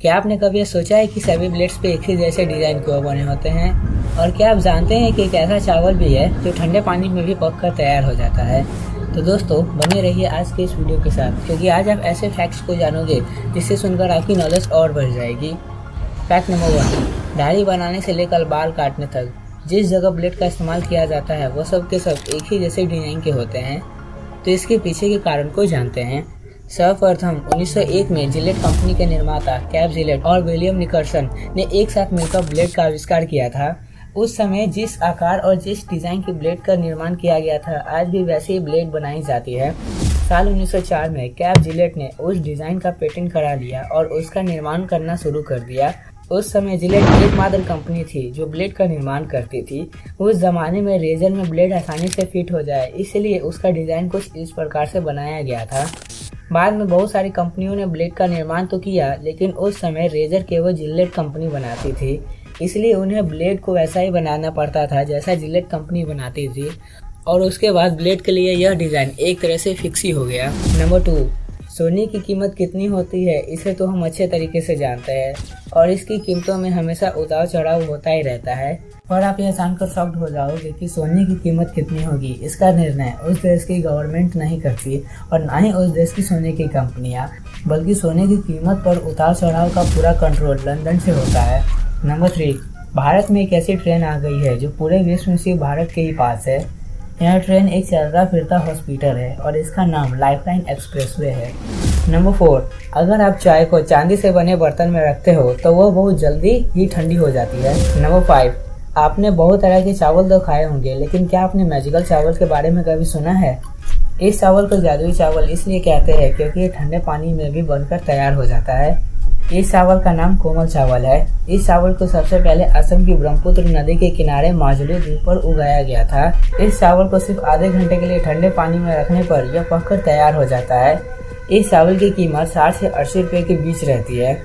क्या आपने कभी यह सोचा है कि सभी ब्लेड्स पे एक ही जैसे डिजाइन क्यों बने होते हैं? और क्या आप जानते हैं कि एक ऐसा चावल भी है जो ठंडे पानी में भी पककर तैयार हो जाता है? तो दोस्तों बने रहिए आज के इस वीडियो के साथ, क्योंकि आज आप ऐसे फैक्ट्स को जानोगे जिससे सुनकर आपकी नॉलेज और बढ़ जाएगी। फैक्ट नंबर 1, दाढ़ी बनाने से लेकर बाल काटने तक जिस जगह ब्लेड का इस्तेमाल किया जाता है वो सब के सब एक ही जैसे डिजाइन के होते हैं। तो इसके पीछे के कारण को जानते हैं। सर्वप्रथम 1901 में जिलेट कंपनी के निर्माता कैप जिलेट और विलियम निकर्सन ने एक साथ मिलकर ब्लेड का आविष्कार किया था। उस समय जिस आकार और जिस डिजाइन की ब्लेड का निर्माण किया गया था, आज भी वैसे ही ब्लेड बनाई जाती है। साल 1904 में कैप जिलेट ने उस डिजाइन का पेटेंट करा लिया और उसका निर्माण करना शुरू कर दिया। उस समय जिलेट एकमात्र कंपनी थी जो ब्लेड का निर्माण करती थी। उस जमाने में रेजर में ब्लेड आसानी से फिट हो जाए, इसलिए उसका डिजाइन कुछ इस प्रकार से बनाया गया था। बाद में बहुत सारी कंपनियों ने ब्लेड का निर्माण तो किया, लेकिन उस समय रेजर केवल जिलेट कंपनी बनाती थी, इसलिए उन्हें ब्लेड को वैसा ही बनाना पड़ता था जैसा जिलेट कंपनी बनाती थी। और उसके बाद ब्लेड के लिए यह डिजाइन एक तरह से फिक्स ही हो गया। नंबर 2, सोने की कीमत कितनी होती है इसे तो हम अच्छे तरीके से जानते हैं, और इसकी कीमतों में हमेशा उतार चढ़ाव होता ही रहता है। और आप यह जानकर शॉक्ड हो जाओगे कि सोने की कीमत कितनी होगी, इसका निर्णय उस देश की गवर्नमेंट नहीं करती और ना ही उस देश की सोने की कंपनियां, बल्कि सोने की कीमत पर उतार चढ़ाव का पूरा कंट्रोल लंदन से होता है। नंबर 3, भारत में एक ऐसी ट्रेन आ गई है जो पूरे विश्व में सिर्फ भारत के ही पास है। यह ट्रेन एक चलता फिरता हॉस्पिटल है और इसका नाम लाइफलाइन एक्सप्रेसवे है। नंबर 4, अगर आप चाय को चांदी से बने बर्तन में रखते हो तो वह बहुत जल्दी ही ठंडी हो जाती है। नंबर 5, आपने बहुत तरह के चावल तो खाए होंगे, लेकिन क्या आपने मैजिकल चावल के बारे में कभी सुना है? इस चावल को जादुई चावल इसलिए कहते हैं क्योंकि ये ठंडे पानी में भी बनकर तैयार हो जाता है। इस चावल का नाम कोमल चावल है। इस चावल को सबसे पहले असम की ब्रह्मपुत्र नदी के किनारे माजुली द्वीप पर उगाया गया था। इस चावल को सिर्फ आधे घंटे के लिए ठंडे पानी में रखने पर यह पककर तैयार हो जाता है। इस चावल की कीमत 60 से 80 रुपए के बीच रहती है।